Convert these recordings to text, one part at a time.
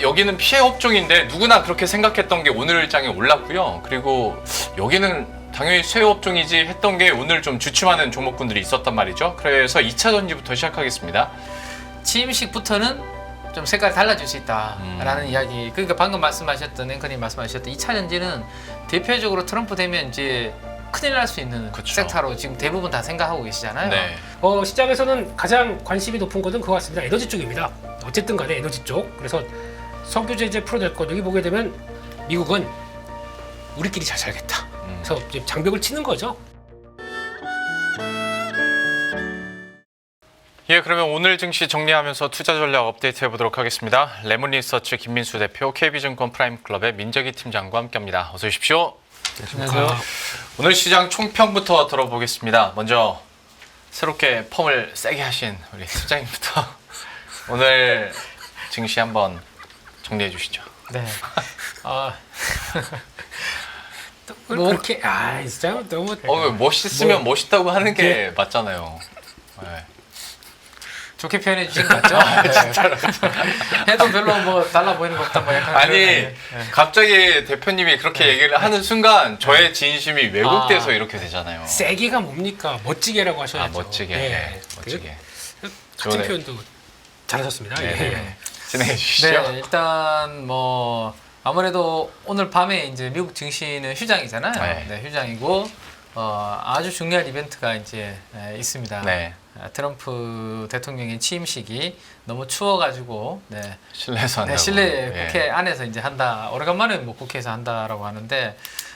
여기는 피해 업종인데 누구나 그렇게 생각했던 게 오늘 장에 올랐고요. 그리고 여기는 당연히 수혜 업종이지 했던 게 오늘 좀 주춤하는 종목군들이 있었단 말이죠. 그래서 2차 전지부터 시작하겠습니다. 취임식부터는 좀 색깔이 달라질 수 있다라는 이야기. 그러니까 방금 말씀하셨던 앵커님 말씀하셨던 2차 전지는 대표적으로 트럼프 되면 이제 큰일 날 수 있는 그쵸. 섹터로 지금 대부분 다 생각하고 계시잖아요. 네. 시장에서는 가장 관심이 높은 것은 그거 같습니다. 에너지 쪽입니다. 어쨌든 간에 에너지 쪽. 그래서 석유 제재 풀어낼 것 여기 보게 되면 미국은 우리끼리 잘 살겠다. 그래서 이제 장벽을 치는 거죠. 예, 그러면 오늘 증시 정리하면서 투자 전략 업데이트 해보도록 하겠습니다. 레몬리서치 김민수 대표, KB증권 프라임클럽의 민재기 팀장과 함께합니다. 어서 오십시오. 안녕하세요. 오늘 시장 총평부터 들어보겠습니다. 먼저 새롭게 펌을 세게 하신 우리 팀장님부터 오늘 증시 한번 정리해 주시죠. 네. 뭐 그렇게 진짜 너무 멋있으면 멋있다고 하는 게 맞잖아요. 네. 좋게 표현해 주신 것 같죠? 진짜로. 해도 별로 뭐 달라 보이는 것 같다 뭐 약간 아니 그런, 갑자기 대표님이 그렇게 얘기를 하는 순간 저의 진심이 왜곡돼서 이렇게 되잖아요. 세게가 뭡니까? 멋지게라고 하셔야죠. 멋지게. 네. 멋지게. 같은 좋네. 표현도 잘하셨습니다. 네. 예. 진행해 주시죠. 네, 일단 뭐 아무래도 오늘 밤에 이제 미국 증시는 휴장이잖아요. 네. 휴장이고 아주 중요한 이벤트가 이제 있습니다. 네. 트럼프 대통령의 취임식이 너무 추워가지고 실내에서 한다고. 실내 예. 국회 안에서 이제 한다. 오래간만에 뭐 국회에서 한다라고 하는데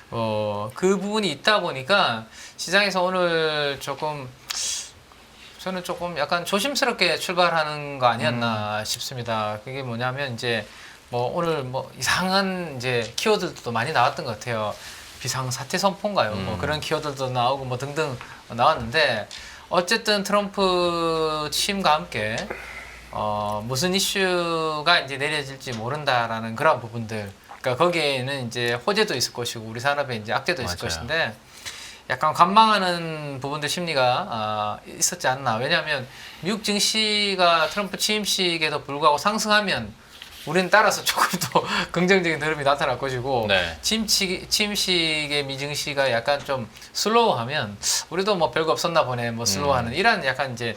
그 부분이 있다 보니까 시장에서 오늘 저는 조금 약간 조심스럽게 출발하는 거 아니었나 싶습니다. 그게 뭐냐면 이제 뭐 오늘 뭐 이상한 이제 키워드들도 많이 나왔던 것 같아요. 비상사태 선포인가요? 뭐 그런 키워드도 나오고 뭐 등등 나왔는데 어쨌든 트럼프 취임과 함께 무슨 이슈가 이제 내려질지 모른다라는 그런 부분들. 그러니까 거기에는 이제 호재도 있을 것이고 우리 산업에 이제 악재도 있을 맞아요. 것인데 약간 관망하는 부분들 심리가 있었지 않나. 왜냐하면 미국 증시가 트럼프 취임식에도 불구하고 상승하면 우리는 따라서 조금 더 긍정적인 흐름이 나타날 것이고 네. 취임식의 미증시가 약간 좀 슬로우하면 우리도 뭐 별거 없었나 보네 뭐 슬로우하는 이런 약간 이제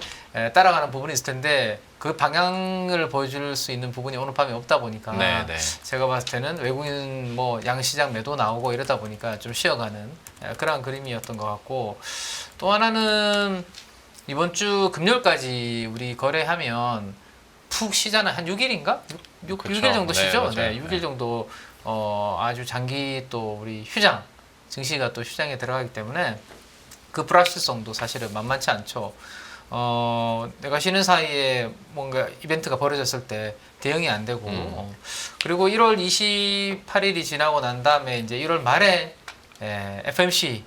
따라가는 부분이 있을 텐데 그 방향을 보여줄 수 있는 부분이 오늘 밤에 없다 보니까 네. 제가 봤을 때는 외국인 뭐 양시장 매도 나오고 이러다 보니까 좀 쉬어가는 그런 그림이었던 것 같고 또 하나는 이번 주 금요일까지 우리 거래하면 푹 쉬잖아요. 한 6일인가? 6일 정도 쉬죠? 네, 6일 정도 아주 장기 또 우리 휴장, 증시가 또 휴장에 들어가기 때문에 그 불확실성도 사실은 만만치 않죠. 내가 쉬는 사이에 뭔가 이벤트가 벌어졌을 때 대응이 안 되고 그리고 1월 28일이 지나고 난 다음에 이제 1월 말에 FMC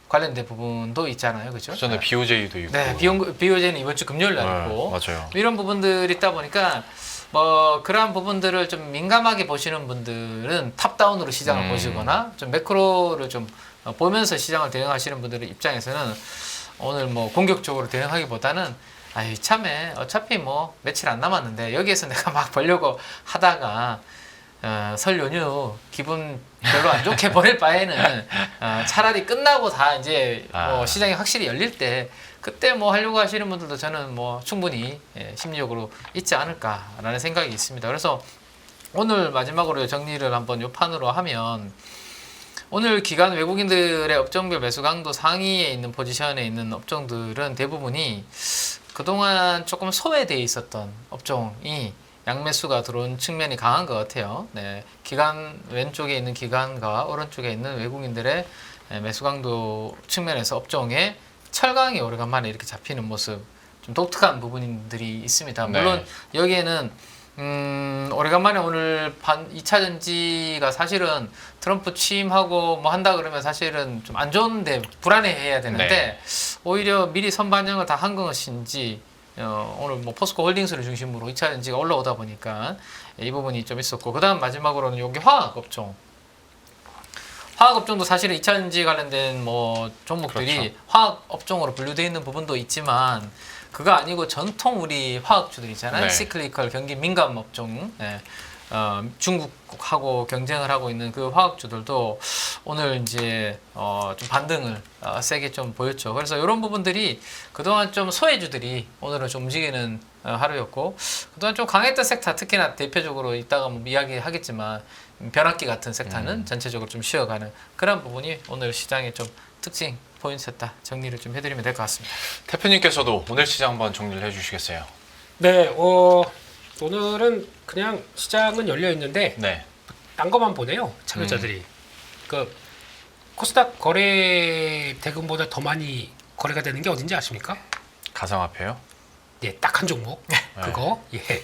관련된 부분도 있잖아요, 그렇죠? 전에 BOJ도 있고. 네, BOJ는 이번 주 금요일 날 있고 맞아요. 이런 부분들이 있다 보니까 뭐 그러한 부분들을 좀 민감하게 보시는 분들은 탑다운으로 시장을 보시거나 좀 매크로를 좀 보면서 시장을 대응하시는 분들의 입장에서는 오늘 뭐 공격적으로 대응하기보다는 참에 어차피 뭐 며칠 안 남았는데 여기에서 내가 막 벌려고 하다가 설 연휴 기분 별로 안 좋게 보낼 바에는 차라리 끝나고 다 이제 뭐 시장이 확실히 열릴 때 그때 뭐 하려고 하시는 분들도 저는 뭐 충분히 심리적으로 있지 않을까라는 생각이 있습니다. 그래서 오늘 마지막으로 정리를 한번 요 판으로 하면 오늘 기간 외국인들의 업종별 매수 강도 상위에 있는 포지션에 있는 업종들은 대부분이 그동안 조금 소외되어 있었던 업종이 양매수가 들어온 측면이 강한 것 같아요. 네, 기간 왼쪽에 있는 기관과 오른쪽에 있는 외국인들의 매수 강도 측면에서 업종에 철강이 오래간만에 이렇게 잡히는 모습, 좀 독특한 부분들이 있습니다. 물론 여기에는 오래간만에 오늘 2차 전지가 사실은 트럼프 취임하고 뭐 한다 그러면 사실은 좀 안 좋은데 불안해해야 되는데 오히려 미리 선반영을 다 한 것인지 오늘 뭐 포스코 홀딩스를 중심으로 2차 전지가 올라오다 보니까 이 부분이 좀 있었고 그 다음 마지막으로는 여기 화학업종. 화학업종도 사실은 2차 전지 관련된 뭐 종목들이 그렇죠. 화학업종으로 분류되어 있는 부분도 있지만 그거 아니고 전통 우리 화학주들 있잖아요. 네. 시클리컬 경기 민감 업종. 예. 중국하고 경쟁을 하고 있는 그 화학주들도 오늘 이제 좀 반등을 세게 좀 보였죠. 그래서 이런 부분들이 그동안 좀 소외주들이 오늘은 좀 움직이는 하루였고, 그동안 좀 강했던 섹터, 특히나 대표적으로 이따가 뭐 이야기하겠지만 변압기 같은 섹터는 전체적으로 좀 쉬어가는 그런 부분이 오늘 시장의 좀 특징 포인트였다. 정리를 좀 해드리면 될 것 같습니다. 대표님께서도 오늘 시장 한번 정리를 해주시겠어요? 네, 오늘은 그냥 시장은 열려 있는데 네. 딴 것만 보네요. 참여자들이. 그 코스닥 거래 대금보다 더 많이 거래가 되는 게 어딘지 아십니까? 가상화폐요? 예, 딱 한 종목. 그거. 예.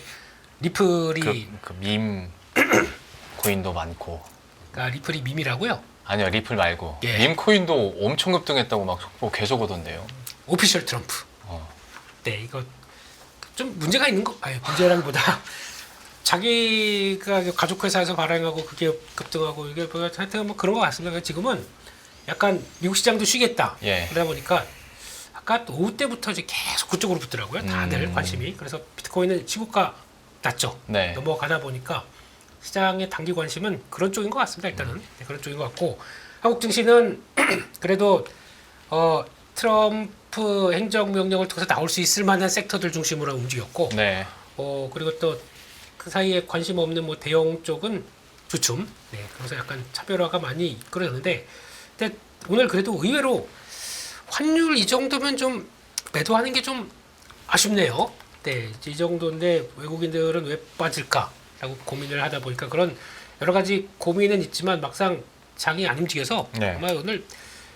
리플이 밈 코인도 많고. 리플이 밈이라고요. 아니요, 리플 말고. 예. 밈 코인도 엄청 급등했다고 막 속보 계속 오던데요. 오피셜 트럼프. 어. 네, 이거 좀 문제가 있는 거. 문제라기보다 자기가 가족 회사에서 발행하고 그게 급등하고 이게 뭐 하여튼 뭐 그런 것 같습니다. 그래서 지금은 약간 미국 시장도 쉬겠다. 예. 그러다 보니까 아까 또 오후 때부터 이제 계속 그쪽으로 붙더라고요. 다들 관심이. 그래서 비트코인은 시고가 낮죠. 네. 넘어가다 보니까 시장의 단기 관심은 그런 쪽인 것 같습니다. 일단은 네, 그런 쪽인 것 같고, 한국 증시는 그래도 트럼프 행정명령을 통해서 나올 수 있을 만한 섹터들 중심으로 움직였고, 네. 그리고 또 그 사이에 관심 없는 뭐 대형 쪽은 주춤. 네, 그래서 약간 차별화가 많이 이끌어졌는데, 근데 오늘 그래도 의외로 환율 이 정도면 좀 매도하는 게 좀 아쉽네요. 네, 이 정도인데 외국인들은 왜 빠질까라고 고민을 하다 보니까 그런 여러 가지 고민은 있지만 막상 장이 안 움직여서 네. 아마 오늘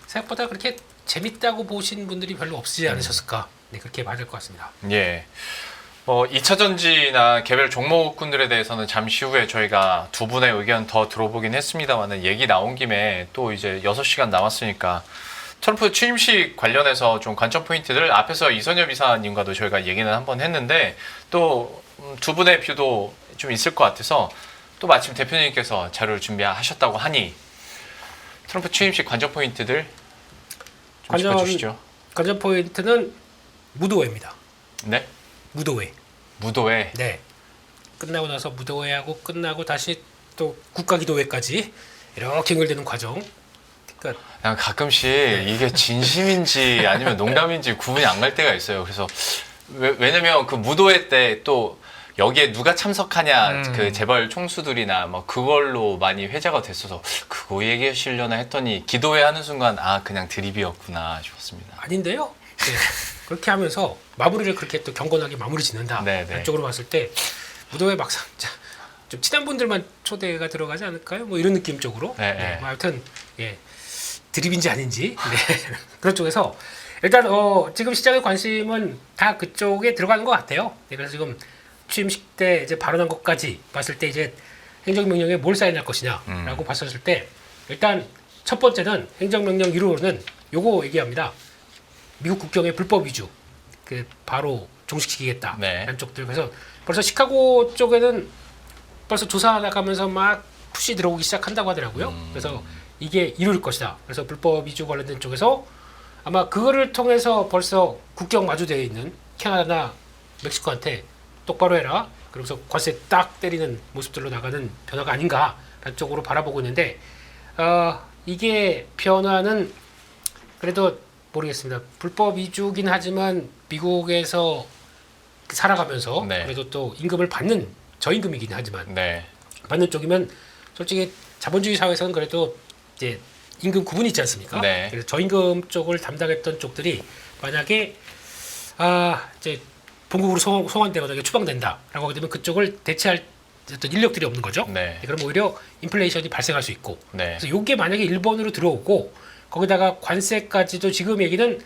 생각보다 그렇게 재밌다고 보신 분들이 별로 없지 않으셨을까. 네, 그렇게 봐야 될 것 같습니다. 예. 2차 전지나 개별 종목군들에 대해서는 잠시 후에 저희가 두 분의 의견 더 들어보긴 했습니다만은 얘기 나온 김에 또 이제 6시간 남았으니까 트럼프 취임식 관련해서 좀 관점 포인트들 앞에서 이선엽 이사님과도 저희가 얘기는 한번 했는데 또 두 분의 뷰도 좀 있을 것 같아서 또 마침 대표님께서 자료를 준비하셨다고 하니 트럼프 취임식 관점 포인트들 좀 짚어주시죠. 관전 포인트는 무도회입니다. 네. 무도회. 무도회. 네. 끝나고 나서 무도회하고 끝나고 다시 또 국가기도회까지 이렇게 연결되는 과정. 그러니까 그냥 가끔씩 이게 진심인지 아니면 농담인지 구분이 안 갈 때가 있어요. 그래서 왜냐면 그 무도회 때 또 여기에 누가 참석하냐 그 재벌 총수들이나 뭐 그걸로 많이 회자가 됐어서 그거 얘기하시려나 했더니 기도회 하는 순간 그냥 드립이었구나 싶었습니다. 아닌데요. 네. 그렇게 하면서 마무리를 그렇게 또 경건하게 마무리 짓는다. 네네. 안쪽으로 봤을 때 무도회 막상 좀 친한 분들만 초대가 들어가지 않을까요? 뭐 이런 느낌 쪽으로. 네, 네. 네. 뭐 하여튼 예. 드립인지 아닌지 네. 그런 쪽에서 일단 지금 시장의 관심은 다 그쪽에 들어가는 것 같아요. 네, 그래서 지금 취임식 때 이제 발언한 것까지 봤을 때 이제 행정명령에 뭘 사인할 것이냐라고 봤었을 때 일단 첫 번째는 행정명령 1호는 요거 얘기합니다. 미국 국경의 불법 위주 그 바로 종식시키겠다. 네. 이런 쪽들. 그래서 벌써 시카고 쪽에는 벌써 조사 나가면서 막 푸시 들어오기 시작한다고 하더라고요. 그래서 이게 이룰 것이다. 그래서 불법 위주 관련된 쪽에서 아마 그거를 통해서 벌써 국경 마주되어 있는 캐나다나 멕시코한테 똑바로 해라. 그러면서 관세 딱 때리는 모습들로 나가는 변화가 아닌가라는 쪽으로 바라보고 있는데 이게 변화는 그래도 모르겠습니다. 불법 위주긴 하지만 미국에서 살아가면서 네. 그래도 또 임금을 받는 저임금이긴 하지만 네. 받는 쪽이면 솔직히 자본주의 사회에서는 그래도 이제 임금 구분이 있지 않습니까? 네. 그래서 저임금 쪽을 담당했던 쪽들이 만약에 이제 본국으로 송환되거나 추방된다라고 하게 되면 그쪽을 대체할 어떤 인력들이 없는 거죠. 네. 그럼 오히려 인플레이션이 발생할 수 있고. 네. 그래서 이게 만약에 일본으로 들어오고 거기다가 관세까지도 지금 얘기는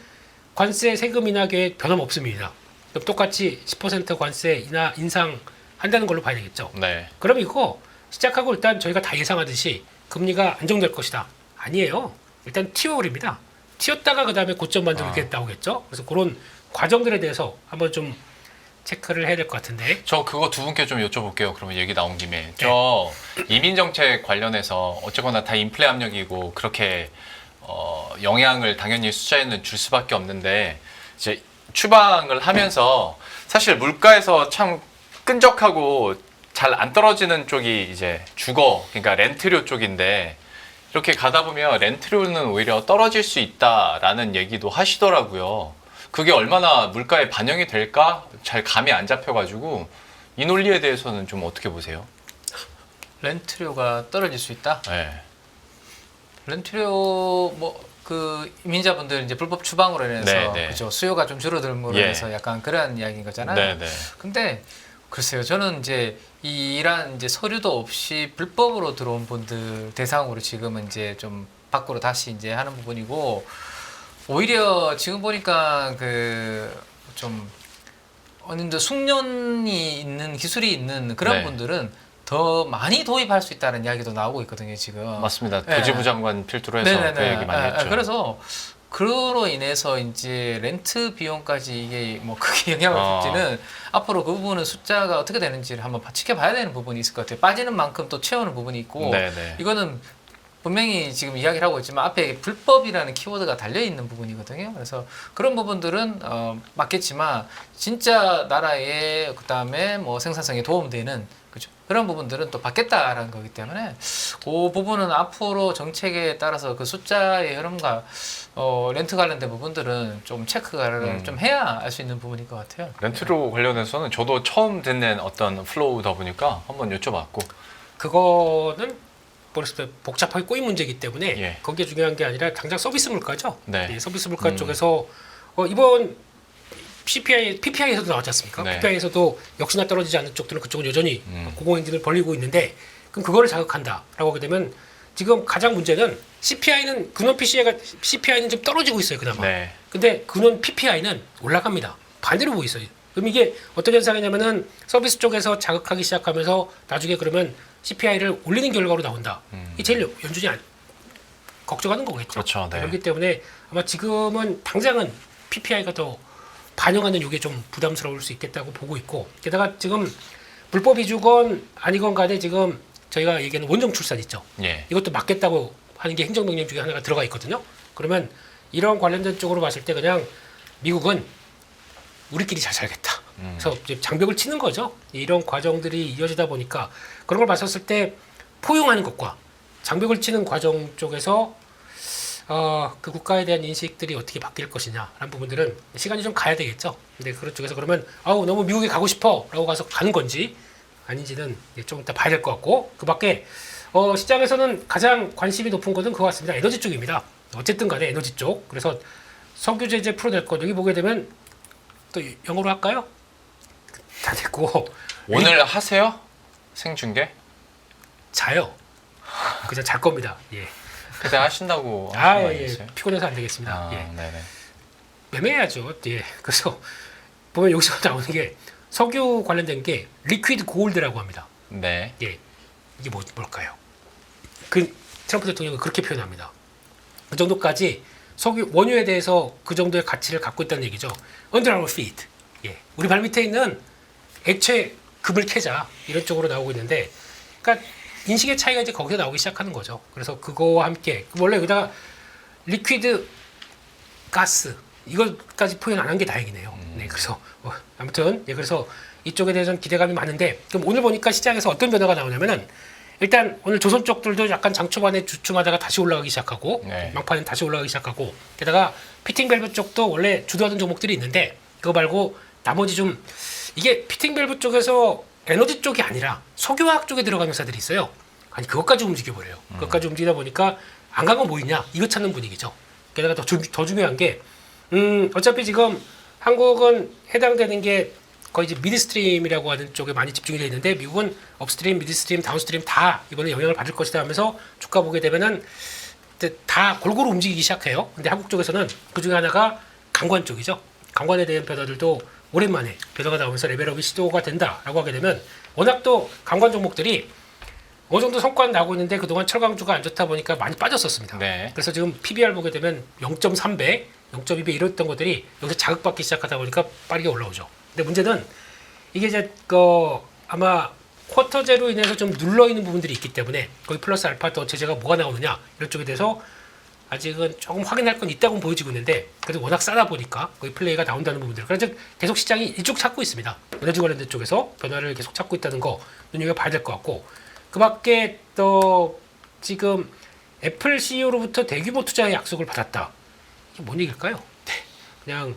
관세 세금 인하 계획 변함없습니다. 그럼 똑같이 10% 관세 인상한다는 걸로 봐야 되겠죠. 네. 그럼 이거 시작하고 일단 저희가 다 예상하듯이 금리가 안정될 것이다. 아니에요. 일단 튀어오릅니다. 튀었다가 그 다음에 고점 반등 이렇게 나오겠죠. 그래서 그런 과정들에 대해서 한번 좀 체크를 해야 될 것 같은데. 저 그거 두 분께 좀 여쭤볼게요. 그러면 얘기 나온 김에 저 이민 정책 관련해서 어쨌거나 다 인플레 압력이고 그렇게 영향을 당연히 숫자에는 줄 수밖에 없는데 이제 추방을 하면서 사실 물가에서 참 끈적하고 잘 안 떨어지는 쪽이 이제 주거, 그러니까 렌트료 쪽인데 이렇게 가다 보면 렌트료는 오히려 떨어질 수 있다라는 얘기도 하시더라고요. 그게 얼마나 물가에 반영이 될까 잘 감이 안 잡혀가지고 이 논리에 대해서는 좀 어떻게 보세요? 렌트료가 떨어질 수 있다. 네. 렌트료 그 이민자분들 이제 불법 추방으로 인해서 네, 네. 그죠 수요가 좀 줄어들므로 예. 인해서 약간 그런 이야기인 거잖아요. 네네. 근데 글쎄요, 저는 이제 이란 이제 서류도 없이 불법으로 들어온 분들 대상으로 지금은 이제 좀 밖으로 다시 이제 하는 부분이고 오히려 지금 보니까 그 좀 어느 정도 숙련이 있는 기술이 있는 그런 네. 분들은 더 많이 도입할 수 있다는 이야기도 나오고 있거든요 지금. 맞습니다. 네. 교지부 장관 필두로 해서 네네네. 그 얘기 많이 했죠. 그래서 그로 인해서 이제 렌트 비용까지 이게 뭐 크게 영향을 줄지는 앞으로 그 부분은 숫자가 어떻게 되는지를 한번 지켜봐야 되는 부분이 있을 것 같아요. 빠지는 만큼 또 채우는 부분이 있고 네네. 이거는 분명히 지금 이야기를 하고 있지만 앞에 불법이라는 키워드가 달려 있는 부분이거든요. 그래서 그런 부분들은 맞겠지만 진짜 나라의 그다음에 뭐 생산성에 도움되는 그죠? 그런 부분들은 또 받겠다라는 거기 때문에 그 부분은 앞으로 정책에 따라서 그 숫자의 흐름과 렌트 관련된 부분들은 좀 체크를 좀 해야 알 수 있는 부분일 것 같아요. 렌트료 관련해서는 저도 처음 듣는 어떤 플로우다 보니까 한번 여쭤봤고. 그거는 벌써 복잡하게 꼬인 문제이기 때문에 예. 거기에 중요한 게 아니라 당장 서비스 물가죠. 네. 서비스 물가 쪽에서 이번 PPI에서도 나왔지 않습니까? 네. PPI에서도 역시나 떨어지지 않는 쪽들은 그쪽은 여전히 공공행진을 벌이고 있는데 그럼 그거를 자극한다라고 하게 되면 지금 가장 문제는 CPI는 근원 CPI는 좀 떨어지고 있어요 그나마. 네. 근데 근원 PPI는 올라갑니다. 반대로 보고 있어요. 그럼 이게 어떤 현상이냐면은 서비스 쪽에서 자극하기 시작하면서 나중에 그러면 CPI를 올리는 결과로 나온다. 이게 제일 연준이 걱정하는 거겠죠. 그렇죠. 네. 그렇기 때문에 아마 지금은 당장은 PPI가 더 반영하는 이게 좀 부담스러울 수 있겠다고 보고 있고 게다가 지금 불법 이주건 아니건 간에 지금 저희가 얘기하는 원정 출산 있죠. 예. 이것도 막겠다고 하는 게 행정명령 중에 하나가 들어가 있거든요. 그러면 이런 관련된 쪽으로 봤을 때 그냥 미국은 우리끼리 잘 살겠다. 그래서 이제 장벽을 치는 거죠. 이런 과정들이 이어지다 보니까 그런 걸 봤었을 때 포용하는 것과 장벽을 치는 과정 쪽에서 그 국가에 대한 인식들이 어떻게 바뀔 것이냐라는 부분들은 시간이 좀 가야 되겠죠. 근데 그런 쪽에서 그러면 너무 미국에 가고 싶어라고 가서 가는 건지 아닌지는 좀 이따 봐야 될 것 같고 그밖에 시장에서는 가장 관심이 높은 것은 그거 같습니다. 에너지 쪽입니다. 어쨌든 간에 에너지 쪽. 그래서 석유 제재 풀어낼 것 여기 보게 되면 또 영어로 할까요? 다 됐고 오늘 하세요? 생중계? 자요. 그냥 잘 겁니다. 예. 그때 하신다고 하신 거 예. 아니었어요? 피곤해서 안 되겠습니다. 예. 네네. 매매해야죠. 예. 그래서 보면 여기서 나오는 게 석유 관련된 게 리퀴드 골드라고 합니다. 네. 예. 이게 뭘까요? 그 트럼프 대통령은 그렇게 표현합니다. 그 정도까지 석유 원유에 대해서 그 정도의 가치를 갖고 있다는 얘기죠. Under our feet. 예. 우리 발 밑에 있는 액체 금을 캐자 이런 쪽으로 나오고 있는데, 그러니까 인식의 차이가 이제 거기서 나오기 시작하는 거죠. 그래서 그거와 함께 원래 여기다가 리퀴드 가스 이것까지 표현 안 한 게 다행이네요. 네, 그래서 아무튼 그래서 이쪽에 대해서는 기대감이 많은데 그럼 오늘 보니까 시장에서 어떤 변화가 나오냐면은 일단 오늘 조선 쪽들도 약간 장 초반에 주춤하다가 다시 올라가기 시작하고 네. 막판은 다시 올라가기 시작하고 게다가 피팅밸브 쪽도 원래 주도하던 종목들이 있는데 그거 말고 나머지 좀 이게 피팅밸브 쪽에서 에너지 쪽이 아니라 석유화학 쪽에 들어간 회사들이 있어요. 아니 그것까지 움직여버려요. 그것까지 움직이다 보니까 안 간 건 뭐 있냐 이거 찾는 분위기죠. 게다가 더 중요한 게 어차피 지금 한국은 해당되는 게 거의 이제 미드스트림이라고 하는 쪽에 많이 집중이 되어 있는데 미국은 업스트림, 미드스트림, 다운스트림 다 이번에 영향을 받을 것이다 하면서 주가 보게 되면은 다 골고루 움직이기 시작해요. 근데 한국 쪽에서는 그 중에 하나가 강관 쪽이죠. 강관에 대한 변화들도 오랜만에 변화가 나오면서 레벨업이 시도가 된다라고 하게 되면 워낙 또 강관 종목들이 어느 정도 성과는 나오고 있는데 그동안 철강주가 안 좋다 보니까 많이 빠졌었습니다. 네. 그래서 지금 PBR 보게 되면 0.3배, 0.2배 이랬던 것들이 여기서 자극받기 시작하다 보니까 빠르게 올라오죠. 근데 문제는 이게 이제 아마 쿼터제로 인해서 좀 눌러 있는 부분들이 있기 때문에 거기 플러스 알파 더 제재가 뭐가 나오느냐 이런 쪽에 대해서 아직은 조금 확인할 건 있다고 보여지고 있는데 그래도 워낙 싸다 보니까 거의 플레이가 나온다는 부분들. 그래서 계속 시장이 이쪽 찾고 있습니다. 에너지 관련된 쪽에서 변화를 계속 찾고 있다는 거 눈여겨봐야 될 것 같고 그밖에 또 지금 애플 CEO로부터 대규모 투자의 약속을 받았다. 이게 뭔 얘기일까요? 네, 그냥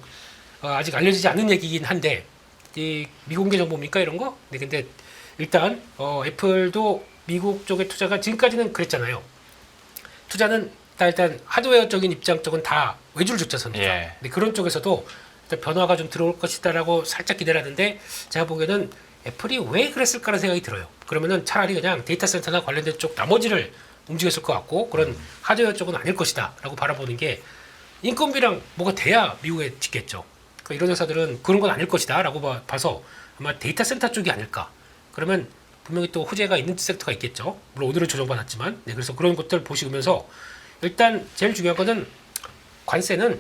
아직 알려지지 않은 얘기긴 한데 이 미공개 정보입니까 이런 거? 네, 근데 일단 애플도 미국 쪽의 투자가 지금까지는 그랬잖아요. 투자는 일단 하드웨어적인 입장 쪽은 다 외주를 줬지 않습니까? 예. 근데 그런 쪽에서도 일단 변화가 좀 들어올 것이다라고 살짝 기대를 하는데 제가 보기에는 애플이 왜 그랬을까라는 생각이 들어요. 그러면은 차라리 그냥 데이터 센터나 관련된 쪽 나머지를 움직였을 것 같고 그런 하드웨어 쪽은 아닐 것이다라고 바라보는 게 인건비랑 뭐가 돼야 미국에 짓겠죠. 그러니까 이런 회사들은 그런 건 아닐 것이다라고 봐서 아마 데이터 센터 쪽이 아닐까. 그러면 분명히 또 호재가 있는 섹터가 있겠죠. 물론 오늘은 조정받았지만 네, 그래서 그런 것들 보시면서 일단 제일 중요한 거는 관세는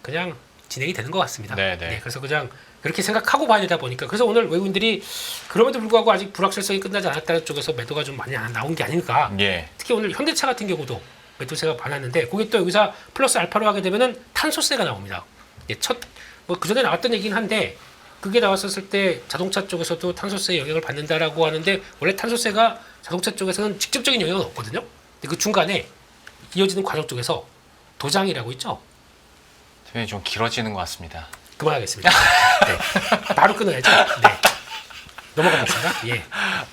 그냥 진행이 되는 것 같습니다. 네. 그래서 그냥 그렇게 생각하고 봐야 되다 보니까 그래서 오늘 외국인들이 그럼에도 불구하고 아직 불확실성이 끝나지 않았다는 쪽에서 매도가 좀 많이 나온 게 아닐까. 예. 특히 오늘 현대차 같은 경우도 매도세가 많았는데 그게 또 여기서 플러스 알파로 하게 되면은 탄소세가 나옵니다. 예, 뭐 그전에 나왔던 얘기긴 한데 그게 나왔었을 때 자동차 쪽에서도 탄소세 영향을 받는다라고 하는데 원래 탄소세가 자동차 쪽에서는 직접적인 영향은 없거든요. 근데 그 중간에 이어지는 과정 쪽에서 도장이라고 있죠. 되게 좀 길어지는 것 같습니다. 그만하겠습니다. 네. 바로 끊어야죠. 네. 넘어가겠습니다. 예.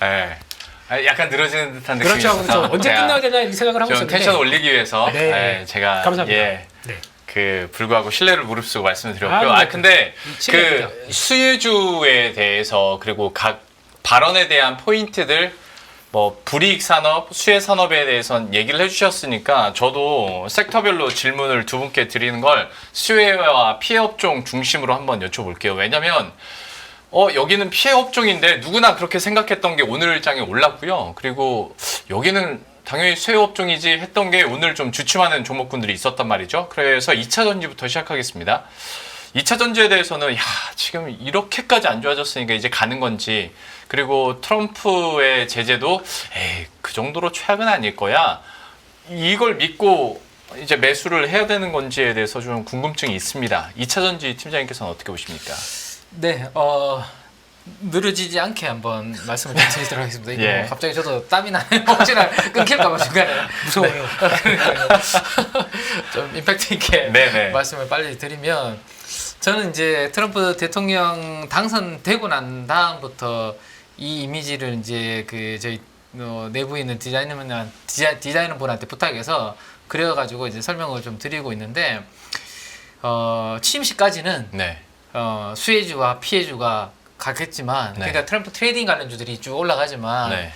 예. 약간 늘어지는 듯한 느낌이 그렇죠. 있어서 그렇죠. 언제 제가 끝나야 되나 이 생각을 하고 좀 있었는데. 텐션 올리기 위해서 네. 제가 감사합니다. 예. 네. 그 불구하고 신뢰를 무릅쓰고 말씀을 드렸고요. 네. 근데 신뢰입니다. 그 수혜주에 대해서 그리고 각 발언에 대한 포인트들 뭐 불이익 산업, 수혜 산업에 대해서는 얘기를 해주셨으니까 저도 섹터별로 질문을 두 분께 드리는 걸 수혜와 피해 업종 중심으로 한번 여쭤볼게요. 왜냐면 여기는 피해 업종인데 누구나 그렇게 생각했던 게 오늘 장에 올랐고요. 그리고 여기는 당연히 수혜 업종이지 했던 게 오늘 좀 주춤하는 종목군들이 있었단 말이죠. 그래서 2차 전지부터 시작하겠습니다. 2차 전지에 대해서는 지금 이렇게까지 안 좋아졌으니까 이제 가는 건지 그리고 트럼프의 제재도 그 정도로 최악은 아닐 거야. 이걸 믿고 이제 매수를 해야 되는 건지에 대해서 좀 궁금증이 있습니다. 2차 전지 팀장님께서는 어떻게 보십니까? 네, 늘어지지 않게 한번 말씀을 좀 드리도록 하겠습니다. 이거 예. 갑자기 저도 땀이 나네요. 혹시나 끊길까봐 중간에. 무서워요. 좀 임팩트 있게 네네. 말씀을 빨리 드리면 저는 이제 트럼프 대통령 당선되고 난 다음부터 이 이미지를 이제 그 저희 내부에 있는 디자이너분한테 부탁해서 그려가지고 이제 설명을 좀 드리고 있는데 취임식까지는 네. 수혜주와 피해주가 가겠지만 네. 그러니까 트럼프 트레이딩 관련주들이 쭉 올라가지만 네.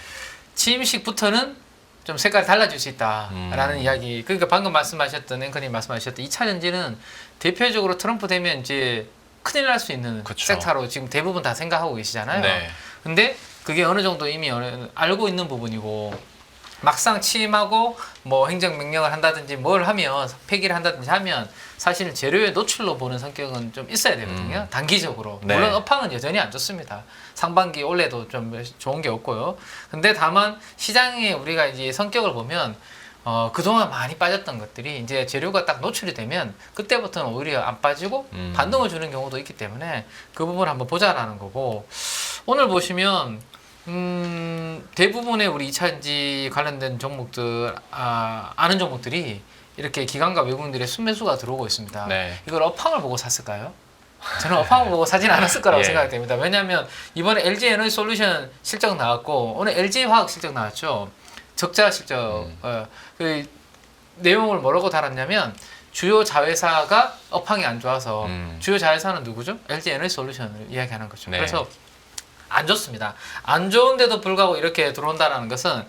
취임식부터는 좀 색깔이 달라질 수 있다라는 이야기. 그러니까 방금 말씀하셨던 앵커님 말씀하셨던 2차 전지는 대표적으로 트럼프 되면 이제 큰일 날 수 있는 그쵸. 섹터로 지금 대부분 다 생각하고 계시잖아요. 네. 근데 그게 어느 정도 이미 알고 있는 부분이고 막상 취임하고 뭐 행정명령을 한다든지 뭘 하면 폐기를 한다든지 하면 사실은 재료의 노출로 보는 성격은 좀 있어야 되거든요. 단기적으로. 네. 물론 업황은 여전히 안 좋습니다. 상반기 올해도 좀 좋은 게 없고요. 근데 다만 시장에 우리가 이제 성격을 보면 그동안 많이 빠졌던 것들이 이제 재료가 딱 노출이 되면 그때부터는 오히려 안 빠지고 반등을 주는 경우도 있기 때문에 그 부분을 한번 보자라는 거고 오늘 보시면 대부분의 우리 2차전지 관련된 종목들 아는 종목들이 이렇게 기관과 외국인들의 순매수가 들어오고 있습니다. 네. 이걸 업황을 보고 샀을까요? 저는 업황을 보고 사진 않았을 거라고 예. 생각이 됩니다. 왜냐하면 이번에 LG 에너지 솔루션 실적 나왔고 오늘 LG 화학 실적 나왔죠. 적자 실적. 그 내용을 뭐라고 달았냐면 주요 자회사가 업황이 안 좋아서 주요 자회사는 누구죠? LG 에너지 솔루션을 이야기하는 거죠. 네. 그래서 안 좋습니다. 안 좋은데도 불구하고 이렇게 들어온다는 것은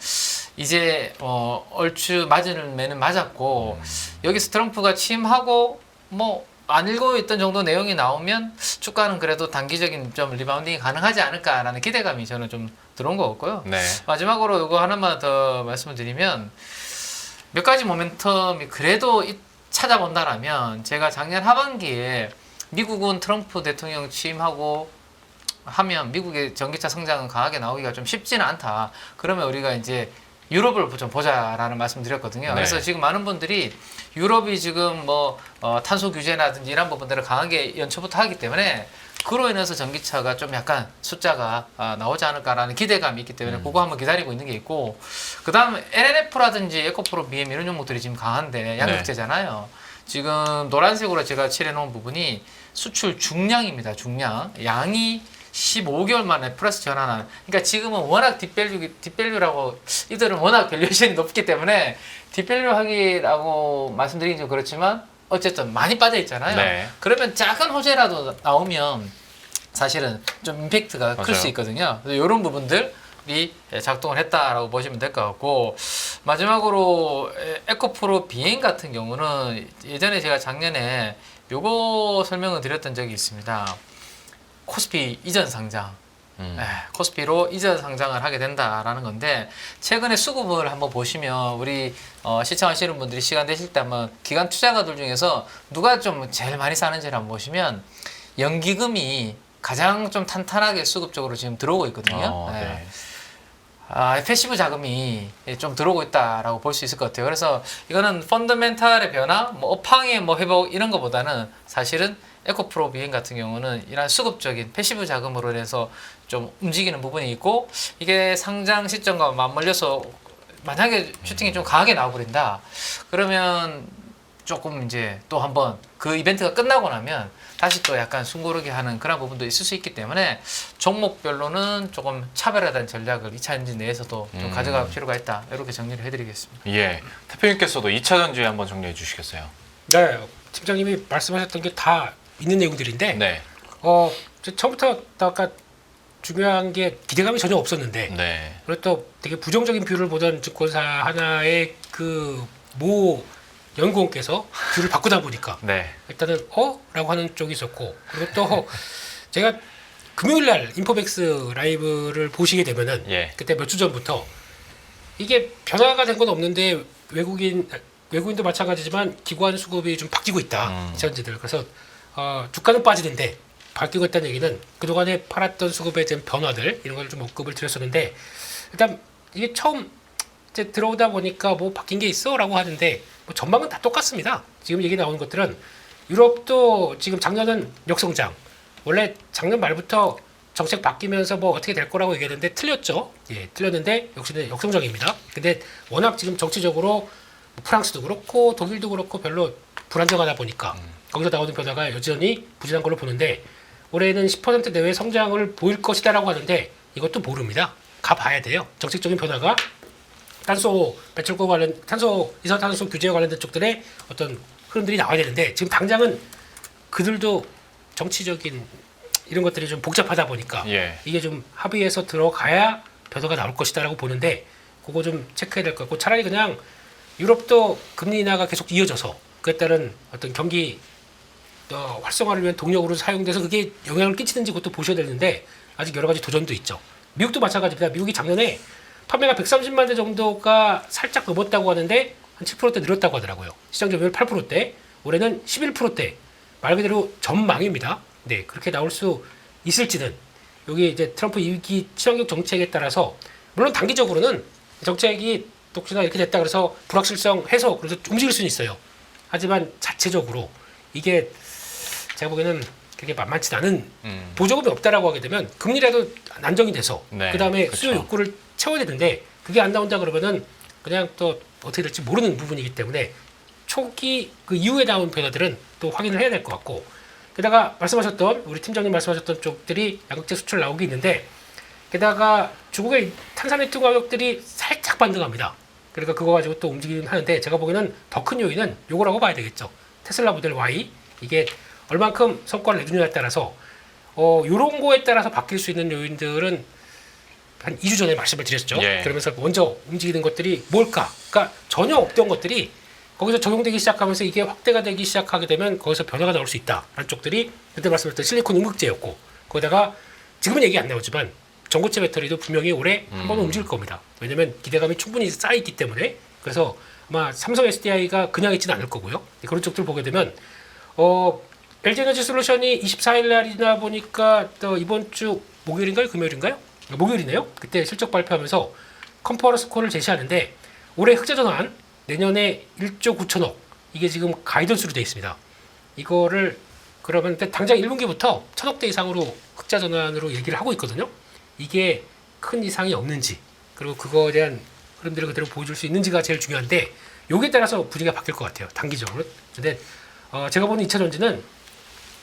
이제 얼추 맞은 매는 맞았고 여기서 트럼프가 취임하고 뭐 안 읽고 있던 정도 내용이 나오면 주가는 그래도 단기적인 좀 리바운딩이 가능하지 않을까라는 기대감이 저는 좀 들어온 것 같고요. 네. 마지막으로 이거 하나만 더 말씀을 드리면 몇 가지 모멘텀이 그래도 찾아본다라면 제가 작년 하반기에 미국은 트럼프 대통령 취임하고 하면 미국의 전기차 성장은 강하게 나오기가 좀 쉽지는 않다. 그러면 우리가 이제 유럽을 좀 보자라는 말씀드렸거든요. 네. 그래서 지금 많은 분들이 유럽이 지금 뭐 탄소 규제라든지 이런 부분들을 강하게 연초부터 하기 때문에 그로 인해서 전기차가 좀 약간 숫자가 나오지 않을까라는 기대감이 있기 때문에 그거 한번 기다리고 있는 게 있고, 그 다음 LNF라든지 에코프로 BM 이런 종목들이 지금 강한데 양극재잖아요. 지금 노란색으로 제가 칠해놓은 부분이 수출 중량입니다. 중량. 양이 15개월 만에 플러스 전환하는. 그러니까 지금은 워낙 딥밸류라고 이들은 워낙 밸류에이션이 높기 때문에 딥밸류 하기라고 말씀드리긴 좀 그렇지만 어쨌든 많이 빠져 있잖아요. 네. 그러면 작은 호재라도 나오면 사실은 좀 임팩트가 클 수 맞아요. 있거든요. 그래서 이런 부분들이 작동을 했다라고 보시면 될 것 같고, 마지막으로 에코프로 비행 같은 경우는 예전에 제가 작년에 요거 설명을 드렸던 적이 있습니다. 코스피 이전 상장. 코스피로 이전 상장을 하게 된다라는 건데, 최근에 수급을 한번 보시면 우리 시청하시는 분들이 시간 되실 때 한번 기관 투자가들 중에서 누가 좀 제일 많이 사는지를 한번 보시면 연기금이 가장 좀 탄탄하게 수급적으로 지금 들어오고 있거든요. 네. 패시브 자금이 좀 들어오고 있다라고 볼 수 있을 것 같아요. 그래서 이거는 펀더멘탈의 변화, 뭐 업황의 뭐 회복 이런 것보다는 사실은 에코프로 비행 같은 경우는 이런 수급적인 패시브 자금으로 인해서 좀 움직이는 부분이 있고, 이게 상장 시점과 맞물려서 만약에 슈팅이 좀 강하게 나와버린다 그러면 조금 이제 또 한번 그 이벤트가 끝나고 나면 다시 또 약간 숨고르게 하는 그런 부분도 있을 수 있기 때문에 종목별로는 조금 차별화된 전략을 2차 전지 내에서도 좀 가져갈 필요가 있다, 이렇게 정리를 해드리겠습니다. 예. 대표님께서도 2차 전지 한번 정리해 주시겠어요? 네, 팀장님이 말씀하셨던 게 다 있는 내용들인데, 네. 처음부터 아까 중요한 게 기대감이 전혀 없었는데, 네. 그리고 또 되게 부정적인 뷰를 보던 증권사 하나의 그 모 연구원께서 뷰를 바꾸다 보니까 네. 일단은 라고 하는 쪽이 있었고, 그리고 또 제가 금요일날 인포백스 라이브를 보시게 되면은 예. 그때 몇 주 전부터 이게 변화가 된 건 없는데 외국인도 마찬가지지만 기관 수급이 좀 바뀌고 있다, 현지들. 그래서 주가는 빠지는데 바뀌고 있다는 얘기는 그동안에 팔았던 수급에 대한 변화들 이런 걸 좀 언급을 드렸었는데, 일단 이게 처음 이제 들어오다 보니까 뭐 바뀐 게 있어라고 하는데 뭐 전망은 다 똑같습니다. 지금 얘기 나오는 것들은 유럽도 지금 작년은 역성장, 원래 작년 말부터 정책 바뀌면서 뭐 어떻게 될 거라고 얘기했는데 틀렸죠. 예, 틀렸는데 역시는 역성장입니다. 근데 워낙 지금 정치적으로 프랑스도 그렇고 독일도 그렇고 별로 불안정하다 보니까 거기서 나오는 변화가 여전히 부진한 걸로 보는데, 올해는 10% 내외 성장을 보일 것이다라고 하는데 이것도 모릅니다. 가봐야 돼요. 정책적인 변화가 탄소 배출과 관련 이산화탄소 규제와 관련된 쪽들의 어떤 흐름들이 나와야 되는데, 지금 당장은 그들도 정치적인 이런 것들이 좀 복잡하다 보니까 예. 이게 좀 합의해서 들어가야 변화가 나올 것이다라고 보는데, 그거 좀 체크해야 될 것 같고, 차라리 그냥 유럽도 금리 인하가 계속 이어져서 그에 따른 어떤 경기 활성화를 위한 동력으로 사용돼서 그게 영향을 끼치는지 그것도 보셔야 되는데, 아직 여러 가지 도전도 있죠. 미국도 마찬가지입니다. 미국이 작년에 판매가 130만 대 정도가 살짝 넘었다고 하는데 한 7%대 늘었다고 하더라고요. 시장 점유율 8%대, 올해는 11%대. 말 그대로 전망입니다. 네, 그렇게 나올 수 있을지는 여기 이제 트럼프 2기 친환경 정책에 따라서, 물론 단기적으로는 정책이 독주나 이렇게 됐다 그래서 불확실성 해소 그래서 움직일 수는 있어요. 하지만 자체적으로 이게 제가 보기에는 그렇게 만만치 않은, 보조금이 없다라고 하게 되면 금리라도 안정이 돼서 네, 그다음에 그쵸. 수요 욕구를 채워야 되는데 그게 안 나온다 그러면은 그냥 또 어떻게 될지 모르는 부분이기 때문에 초기 그 이후에 나온 변화들은 또 확인을 해야 될 것 같고, 게다가 말씀하셨던 우리 팀장님 말씀하셨던 쪽들이 양극재 수출 나오기 있는데, 게다가 중국의 탄산리튬 가격들이 살짝 반등합니다. 그러니까 그거 가지고 또 움직이긴 하는데, 제가 보기에는 더 큰 요인은 요거라고 봐야 되겠죠. 테슬라 모델 Y 이게 얼만큼 성과를 내주냐에 따라서 요런 거에 따라서 바뀔 수 있는 요인들은 한 2주 전에 말씀을 드렸죠. 예. 그러면서 먼저 움직이는 것들이 뭘까? 그러니까 전혀 없던 것들이 거기서 적용되기 시작하면서 이게 확대가 되기 시작하게 되면 거기서 변화가 나올 수 있다라는 쪽들이 그때 말씀드렸던 실리콘 음극재였고, 거기다가 지금은 얘기 안 나오지만 전고체 배터리도 분명히 올해 한 번은 움직일 겁니다. 왜냐면 기대감이 충분히 쌓여있기 때문에. 그래서 아마 삼성 SDI가 그냥 있지는 않을 거고요. 그런 쪽들 보게 되면 LG에너지 솔루션이 24일 날이나 보니까 또 이번 주 목요일인가요? 금요일인가요? 목요일이네요. 그때 실적 발표하면서 컨퍼런스 콜을 제시하는데 올해 흑자 전환 내년에 1조 9천억 이게 지금 가이던스로 되어 있습니다. 이거를 그러면 당장 1분기부터 1,000억대 이상으로 흑자 전환으로 얘기를 하고 있거든요. 이게 큰 이상이 없는지 그리고 그거에 대한 흐름들을 그대로 보여줄 수 있는지가 제일 중요한데 여기에 따라서 분위기가 바뀔 것 같아요. 단기적으로. 근데 제가 보는 2차 전지는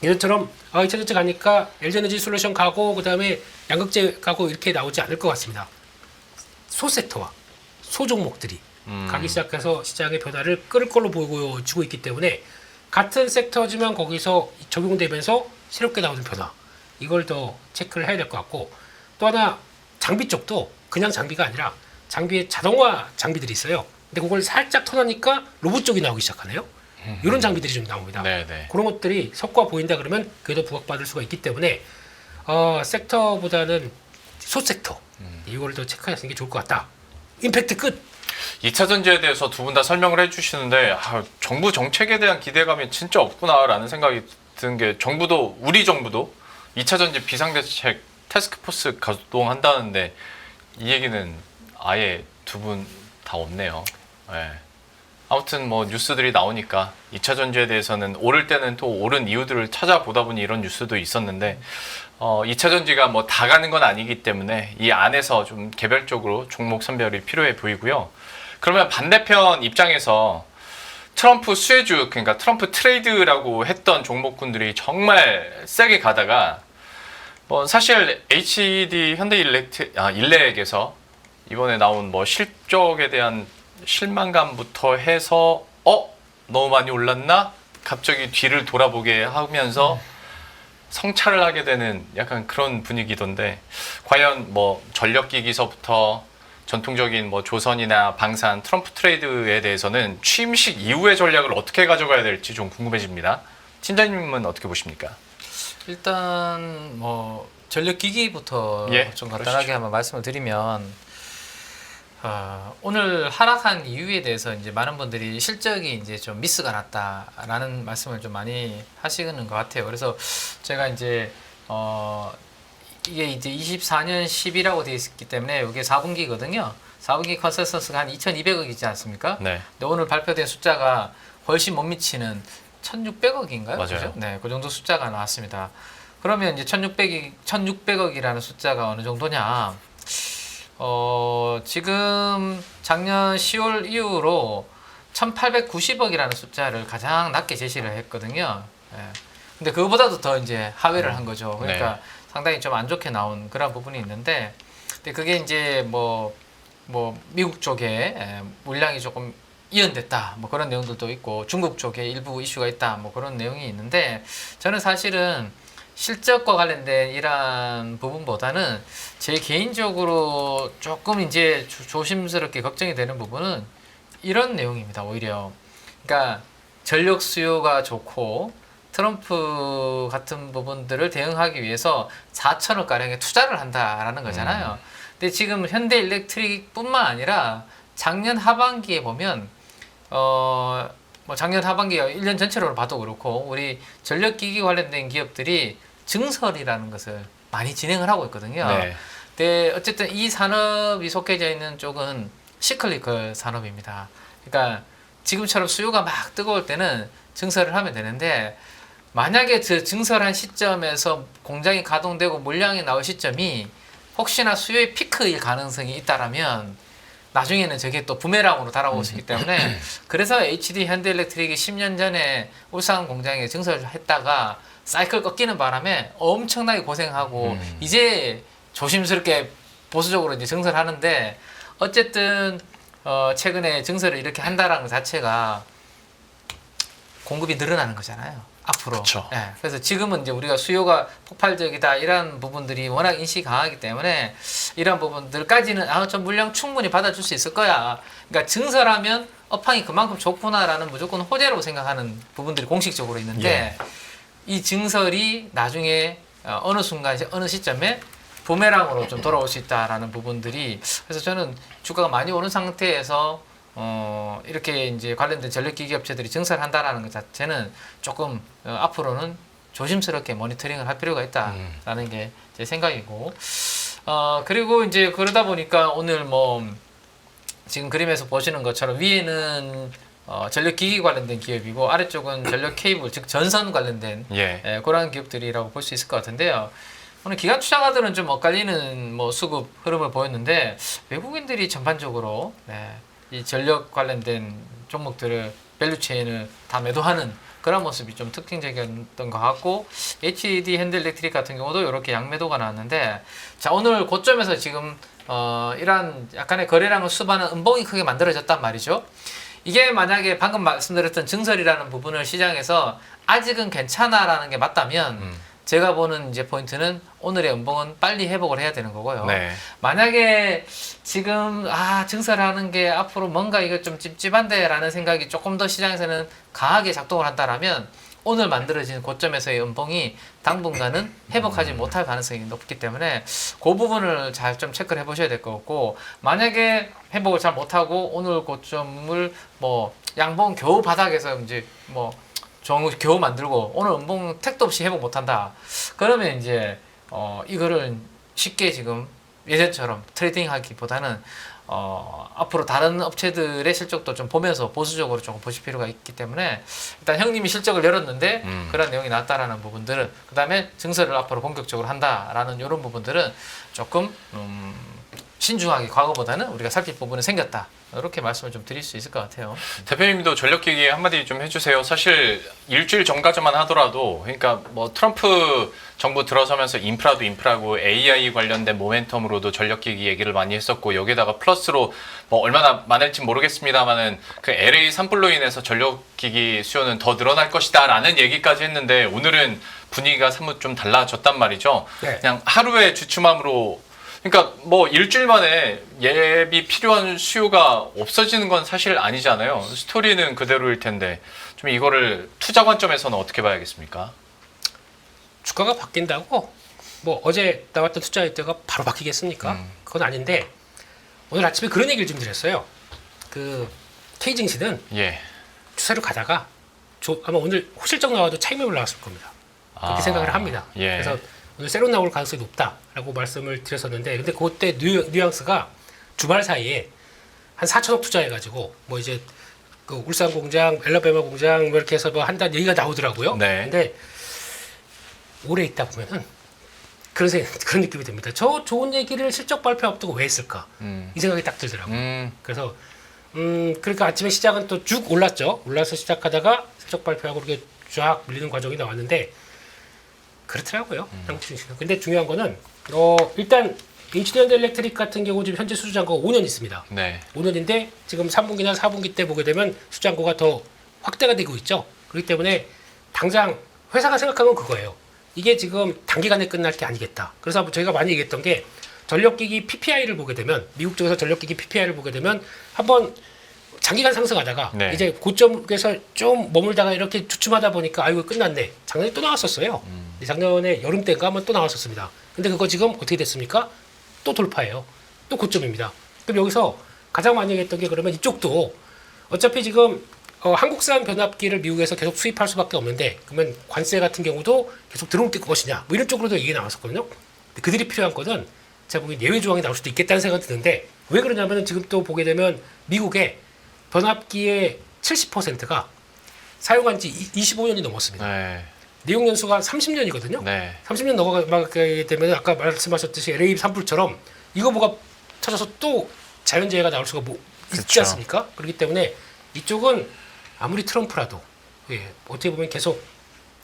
예전처럼 2차 전지 가니까 LG에너지 솔루션 가고 그 다음에 양극재 가고 이렇게 나오지 않을 것 같습니다. 소섹터와 소종목들이 가기 시작해서 시장의 변화를 끌을 걸로 보여주고 있기 때문에 같은 섹터지만 거기서 적용되면서 새롭게 나오는 변화 이걸 더 체크를 해야 될 것 같고 또 하나 장비 쪽도 그냥 장비가 아니라 장비에 자동화 장비들이 있어요. 근데 그걸 살짝 턴하니까 로봇 쪽이 나오기 시작하네요. 이런 장비들이 좀 나옵니다. 네네. 그런 것들이 섞어 보인다 그러면 그게 더 부각받을 수가 있기 때문에 섹터보다는 소섹터 이거를 더 체크하시는 게 좋을 것 같다. 임팩트 끝. 2차 전지에 대해서 두 분 다 설명을 해주시는데 정부 정책에 대한 기대감이 진짜 없구나라는 생각이 드는 게 우리 정부도 2차 전지 비상대책 태스크포스 가동한다는데 이 얘기는 아예 두 분 다 없네요. 네. 아무튼 뭐 뉴스들이 나오니까 2차 전지에 대해서는 오를 때는 또 오른 이유들을 찾아보다 보니 이런 뉴스도 있었는데 2차 전지가 뭐 다 가는 건 아니기 때문에 이 안에서 좀 개별적으로 종목 선별이 필요해 보이고요. 그러면 반대편 입장에서 트럼프 수혜주 그러니까 트럼프 트레이드라고 했던 종목군들이 정말 세게 가다가 뭐 사실 HED 현대일렉에서 이번에 나온 뭐 실적에 대한 실망감부터 해서 너무 많이 올랐나? 갑자기 뒤를 돌아보게 하면서 성찰을 하게 되는 약간 그런 분위기던데 과연 뭐 전력기기서부터 전통적인 뭐 조선이나 방산, 트럼프 트레이드에 대해서는 취임식 이후의 전략을 어떻게 가져가야 될지 좀 궁금해집니다. 팀장님은 어떻게 보십니까? 일단 뭐 전력기기부터 좀 간단하게 그러시죠. 한번 말씀을 드리면 오늘 하락한 이유에 대해서 이제 많은 분들이 실적이 이제 좀 미스가 났다라는 말씀을 좀 많이 하시는 것 같아요. 그래서 제가 이제 이게 이제 24년 10이라고 되어 있기 때문에 이게 4분기거든요. 4분기 컨센서스가 한 2,200억이지 않습니까? 네. 근데 오늘 발표된 숫자가 훨씬 못 미치는 1,600억인가요? 맞아요. 그죠? 네, 그 정도 숫자가 나왔습니다. 그러면 이제 1,600억이라는 숫자가 어느 정도냐? 지금 작년 10월 이후로 1,890억이라는 숫자를 가장 낮게 제시를 했거든요. 예. 근데 그거보다도 더 이제 하회를 한 거죠. 그러니까 네. 상당히 좀 안 좋게 나온 그런 부분이 있는데, 근데 그게 이제 뭐 미국 쪽에 물량이 조금 이연됐다, 뭐 그런 내용들도 있고, 중국 쪽에 일부 이슈가 있다, 뭐 그런 내용이 있는데, 저는 사실은 실적과 관련된 이러한 부분보다는 제 개인적으로 조금 이제 조심스럽게 걱정이 되는 부분은 이런 내용입니다. 오히려 그러니까 전력 수요가 좋고 트럼프 같은 부분들을 대응하기 위해서 4천억 가량의 투자를 한다라는 거잖아요. 근데 지금 현대일렉트릭뿐만 아니라 작년 하반기에 보면 뭐 작년 하반기 1년 전체로 봐도 그렇고 우리 전력기기 관련된 기업들이 증설이라는 것을 많이 진행을 하고 있거든요. 네. 근데 어쨌든 이 산업이 속해져 있는 쪽은 시클리컬 산업입니다. 그러니까 지금처럼 수요가 막 뜨거울 때는 증설을 하면 되는데 만약에 그 증설한 시점에서 공장이 가동되고 물량이 나올 시점이 혹시나 수요의 피크일 가능성이 있다라면 나중에는 저게 또 부메랑으로 달아올 수 있기 때문에 그래서 HD 현대일렉트릭이 10년 전에 울산 공장에 증설을 했다가 사이클 꺾이는 바람에 엄청나게 고생하고 이제 조심스럽게 보수적으로 이제 증설하는데 어쨌든 최근에 증설을 이렇게 한다라는 것 자체가 공급이 늘어나는 거잖아요. 앞으로. 그쵸. 예, 그래서 지금은 이제 우리가 수요가 폭발적이다 이런 부분들이 워낙 인식이 강하기 때문에 이런 부분들까지는 좀 물량 충분히 받아줄 수 있을 거야. 그러니까 증설하면 업황이 그만큼 좋구나라는 무조건 호재로 생각하는 부분들이 공식적으로 있는데 이 증설이 나중에 어느 순간 어느 시점에 부메랑으로 좀 돌아올 수 있다라는 부분들이 그래서 저는 주가가 많이 오른 상태에서 이렇게 이제 관련된 전력기기 업체들이 증설한다라는 것 자체는 조금 앞으로는 조심스럽게 모니터링을 할 필요가 있다라는 게 제 생각이고 그리고 이제 그러다 보니까 오늘 뭐 지금 그림에서 보시는 것처럼 위에는 전력기기 관련된 기업이고 아래쪽은 전력 케이블 즉 전선 관련된 예. 그러한 기업들이라고 볼 수 있을 것 같은데요. 오늘 기관 투자가들은 좀 엇갈리는 뭐 수급 흐름을 보였는데 외국인들이 전반적으로 이 전력 관련된 종목들을 밸류체인을 다 매도하는 그런 모습이 좀 특징적이었던 것 같고 HD 핸드일렉트릭 같은 경우도 이렇게 양매도가 나왔는데 자 오늘 고점에서 지금 이러한 약간의 거래량을 수반한 음봉이 크게 만들어졌단 말이죠. 이게 만약에 방금 말씀드렸던 증설이라는 부분을 시장에서 아직은 괜찮아라는 게 맞다면 제가 보는 이제 포인트는 오늘의 음봉은 빨리 회복을 해야 되는 거고요. 네. 만약에 지금 증설하는 게 앞으로 뭔가 이거 좀 찝찝한데라는 생각이 조금 더 시장에서는 강하게 작동을 한다라면 오늘 만들어진 고점에서의 음봉이 당분간은 회복하지 못할 가능성이 높기 때문에 그 부분을 잘 좀 체크를 해보셔야 될 것 같고 만약에 회복을 잘 못하고 오늘 고점을 뭐 양봉 겨우 바닥에서 이제 뭐 겨우 만들고 오늘 음봉 택도 없이 회복 못한다. 그러면 이제 이거를 쉽게 지금 예전처럼 트레이딩하기보다는 앞으로 다른 업체들의 실적도 좀 보면서 보수적으로 조금 보실 필요가 있기 때문에 일단 형님이 실적을 열었는데 그런 내용이 나왔다라는 부분들은 그 다음에 증설을 앞으로 본격적으로 한다라는 이런 부분들은 조금 신중하게 과거보다는 우리가 살필 부분은 생겼다. 이렇게 말씀을 좀 드릴 수 있을 것 같아요. 대표님도 전력기기 한마디 좀 해주세요. 사실 일주일 전까지만 하더라도 그러니까 뭐 트럼프 정부 들어서면서 인프라도 인프라고 AI 관련된 모멘텀으로도 전력기기 얘기를 많이 했었고 여기다가 플러스로 뭐 얼마나 많을지 모르겠습니다만은 그 LA 산불로 인해서 전력기기 수요는 더 늘어날 것이다라는 얘기까지 했는데 오늘은 분위기가 사뭇 좀 달라졌단 말이죠. 네. 그냥 하루의 주춤함으로 그러니까 뭐 일주일 만에 예비 필요한 수요가 없어지는 건 사실 아니잖아요. 스토리는 그대로일 텐데 좀 이거를 투자 관점에서는 어떻게 봐야겠습니까? 주가가 바뀐다고 뭐 어제 나왔던 투자 일대가 바로 바뀌겠습니까? 그건 아닌데 오늘 아침에 그런 얘기를 좀 드렸어요. 그 K증시는 예. 추세로 가다가 아마 오늘 호실적 나와도 차익매물 나왔을 겁니다. 그렇게 생각을 합니다. 예. 그래서 오늘 새로 나올 가능성이 높다라고 말씀을 드렸었는데 근데 그때 뉘앙스가 주말 사이에 한 4천억 투자해가지고 뭐 이제 그 울산 공장, 엘라베마 공장 뭐 이렇게 해서 뭐 한다는 얘기가 나오더라고요. 네. 근데 오래 있다 보면은 그런 느낌이 듭니다. 저 좋은 얘기를 실적 발표 앞두고 왜 했을까? 이 생각이 딱 들더라고요. 그래서 그러니까 아침에 시장은 또 쭉 올랐죠. 올라서 시작하다가 실적 발표하고 이렇게 쫙 밀리는 과정이 나왔는데 그렇더라고요. 한국 증시는. 근데 중요한 거는 일단 HD현대일렉트릭 같은 경우 지금 현재 수주잔고가 5년 있습니다. 네. 5년인데 지금 3분기나 4분기 때 보게 되면 수주잔고가 더 확대가 되고 있죠. 그렇기 때문에 당장 회사가 생각한 건 그거예요. 이게 지금 단기간에 끝날 게 아니겠다. 그래서 저희가 많이 얘기했던 게 전력기기 PPI를 보게 되면 미국 쪽에서 전력기기 PPI를 보게 되면 한번 장기간 상승하다가 네. 이제 고점에서 좀 머물다가 이렇게 주춤하다 보니까 아이고 끝났네. 작년에 또 나왔었어요. 작년에 여름 때인가 한번 또 나왔었습니다. 근데 그거 지금 어떻게 됐습니까? 또 돌파해요. 또 고점입니다. 그럼 여기서 가장 많이 얘기했던 게 그러면 이쪽도 어차피 지금 한국산 변압기를 미국에서 계속 수입할 수밖에 없는데 그러면 관세 같은 경우도 계속 들어올 것이냐 뭐 이런 쪽으로도 얘기가 나왔었거든요. 근데 그들이 필요한 거는 제가 보기엔 예외 조항이 나올 수도 있겠다는 생각이 드는데 왜 그러냐면 지금 또 보게 되면 미국의 변압기의 70%가 사용한 지 25년이 넘었습니다. 네. 내용 연수가 30년이거든요. 네. 30년 넘어가게 되면 아까 말씀하셨듯이 LA 산불처럼 이거 뭐가 터져서 또 자연재해가 나올 수가 있지 그렇죠. 않습니까? 그렇기 때문에 이쪽은 아무리 트럼프라도 어떻게 보면 계속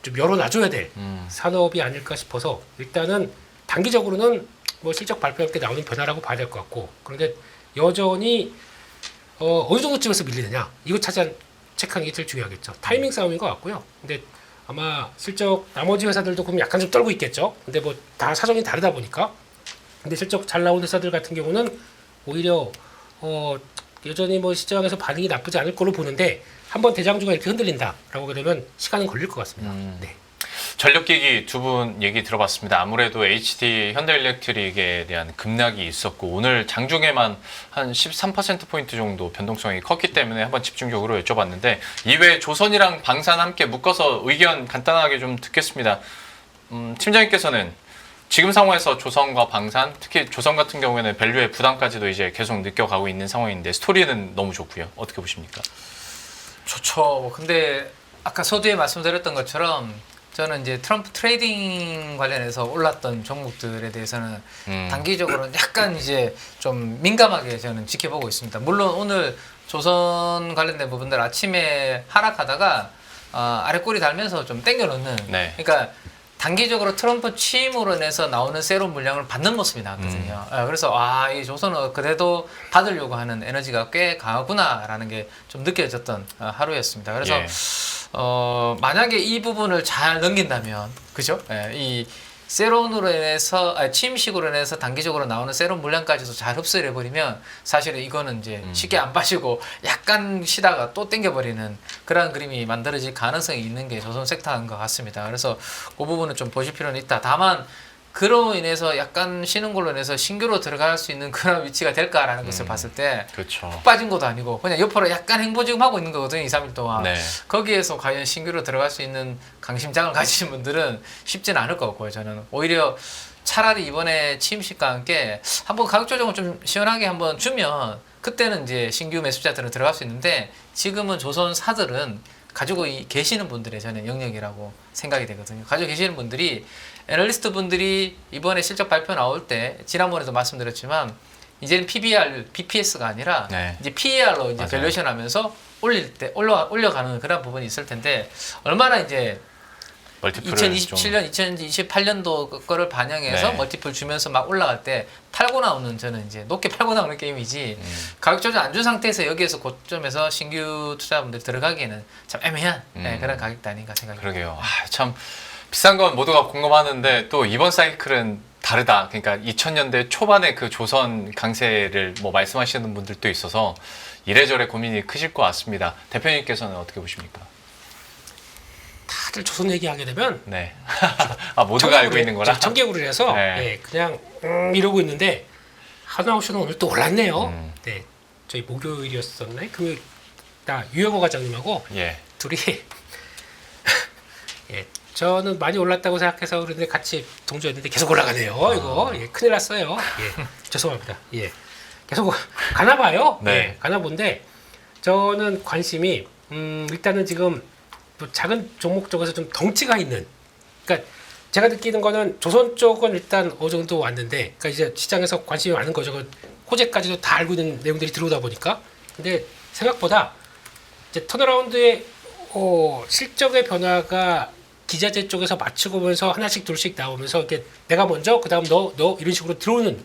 좀 열어놔줘야 될 산업이 아닐까 싶어서 일단은 단기적으로는 뭐 실적 발표할 때 나오는 변화라고 봐야 될 것 같고 그런데 여전히 어느 정도쯤에서 밀리느냐 이거 체크하는 게 제일 중요하겠죠. 타이밍 싸움인 것 같고요. 근데 아마 실적 나머지 회사들도 그럼 약간 좀 떨고 있겠죠. 근데 뭐 다 사정이 다르다 보니까 근데 실적 잘 나온 회사들 같은 경우는 오히려 여전히 뭐 시장에서 반응이 나쁘지 않을 걸로 보는데 한번 대장주가 이렇게 흔들린다라고 그러면 시간은 걸릴 것 같습니다. 네. 전력기기 두 분 얘기 들어봤습니다. 아무래도 HD 현대일렉트릭에 대한 급락이 있었고 오늘 장중에만 한 13%포인트 정도 변동성이 컸기 때문에 한번 집중적으로 여쭤봤는데 이외에 조선이랑 방산 함께 묶어서 의견 간단하게 좀 듣겠습니다. 팀장님께서는 지금 상황에서 조선과 방산, 특히 조선 같은 경우에는 밸류의 부담까지도 이제 계속 느껴가고 있는 상황인데 스토리는 너무 좋고요. 어떻게 보십니까? 좋죠. 근데 아까 서두에 말씀드렸던 것처럼 저는 이제 트럼프 트레이딩 관련해서 올랐던 종목들에 대해서는 단기적으로는 약간 이제 좀 민감하게 저는 지켜보고 있습니다. 물론 오늘 조선 관련된 부분들 아침에 하락하다가 아래 꼬리 달면서 좀 당겨놓는. 네. 그러니까 단기적으로 트럼프 취임으로 인해서 나오는 새로운 물량을 받는 모습이 나왔거든요. 그래서 이 조선은 그래도 받으려고 하는 에너지가 꽤 강하구나라는 게 좀 느껴졌던 하루였습니다. 그래서 예. 만약에 이 부분을 잘 넘긴다면, 그죠? 이 세론으로 인해서 취임식으로 인해서 단기적으로 나오는 세론 물량까지도 잘 흡수를 해버리면 사실은 이거는 이제 쉽게 안 빠지고 약간 쉬다가 또 땡겨버리는 그런 그림이 만들어질 가능성이 있는 게 조선 섹터인 것 같습니다. 그래서 그 부분은 좀 보실 필요는 있다. 다만 그로 인해서 약간 쉬는 걸로 인해서 신규로 들어갈 수 있는 그런 위치가 될까라는 것을 봤을 때 그렇죠. 푹 빠진 것도 아니고 그냥 옆으로 약간 행보 지금 하고 있는 거거든요. 2, 3일 동안. 네. 거기에서 과연 신규로 들어갈 수 있는 강심장을 가지신 분들은 쉽지는 않을 것 같고요. 저는 오히려 차라리 이번에 취임식과 함께 한번 가격 조정을 좀 시원하게 한번 주면 그때는 이제 신규 매수자들은 들어갈 수 있는데 지금은 조선사들은 가지고 계시는 분들의 저는 영역이라고 생각이 되거든요. 가지고 계시는 분들이 애널리스트 분들이 이번에 실적 발표 나올 때 지난번에도 말씀드렸지만 이제는 PBR, BPS가 아니라 네. 이제 PER로 이제 맞아요. 밸류에이션 하면서 올려가는 그런 부분이 있을 텐데 얼마나 이제 멀티플을 2027년, 2028년도 거를 반영해서 네. 멀티플 주면서 막 올라갈 때 팔고 나오는 저는 이제 높게 팔고 나오는 게임이지 가격 조정 안 준 상태에서 여기에서 고점에서 신규 투자분들이 들어가기에는 참 애매한 그런 가격대 아닌가 생각이 그러게요. 참 비싼 건 모두가 공감하는데 또 이번 사이클은 다르다. 그러니까 2000년대 초반에 그 조선 강세를 뭐 말씀하시는 분들도 있어서 이래저래 고민이 크실 것 같습니다. 대표님께서는 어떻게 보십니까? 다들 조선 얘기하게 되면 네. 모두가 알고 있는 거라. 청개구리를 해서 네. 그냥 이러고 있는데 하나오션은 오늘 또 올랐네요. 네, 저희 목요일이었었나요? 금요일 유영호 과장님하고 예. 둘이 저는 많이 올랐다고 생각해서 그런데 같이 동조했는데 계속 올라가네요. 이거 큰일 났어요. 죄송합니다. 계속 가나 봐요. 네. 가나 본데 저는 관심이 일단은 지금 또 작은 종목 쪽에서 좀 덩치가 있는. 그러니까 제가 느끼는 거는 조선 쪽은 일단 어느 정도 왔는데, 그러니까 이제 시장에서 관심이 많은 거죠. 그 호재까지도 다 알고 있는 내용들이 들어오다 보니까. 근데 생각보다 이제 턴어라운드의 실적의 변화가 기자재 쪽에서 맞추고 오면서 하나씩 둘씩 나오면서 이렇게 내가 먼저 그다음 너 이런 식으로 들어오는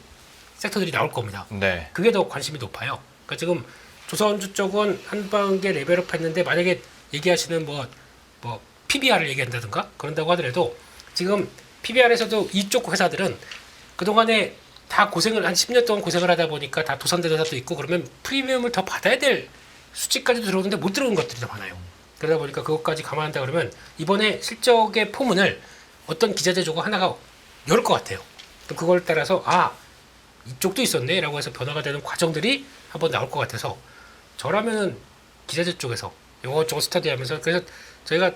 섹터들이 나올 겁니다. 네. 그게 더 관심이 높아요. 그러니까 지금 조선주 쪽은 한 단계 레벨업 했는데 만약에 얘기하시는 뭐 PBR을 얘기한다든가 그런다고 하더라도 지금 PBR에서도 이쪽 회사들은 그동안에 다 고생을 한 10년 동안 고생을 하다 보니까 다 도산된 회사도 있고 그러면 프리미엄을 더 받아야 될 수치까지도 들어오는데 못 들어오는 것들이 더 많아요. 그러다 보니까 그것까지 감안한다 그러면 이번에 실적의 포문을 어떤 기자재 조가 하나가 열 것 같아요. 그걸 따라서 이쪽도 있었네 라고 해서 변화가 되는 과정들이 한번 나올 것 같아서 저라면은 기자재 쪽에서 이것저것 스터디하면서 그래서 저희가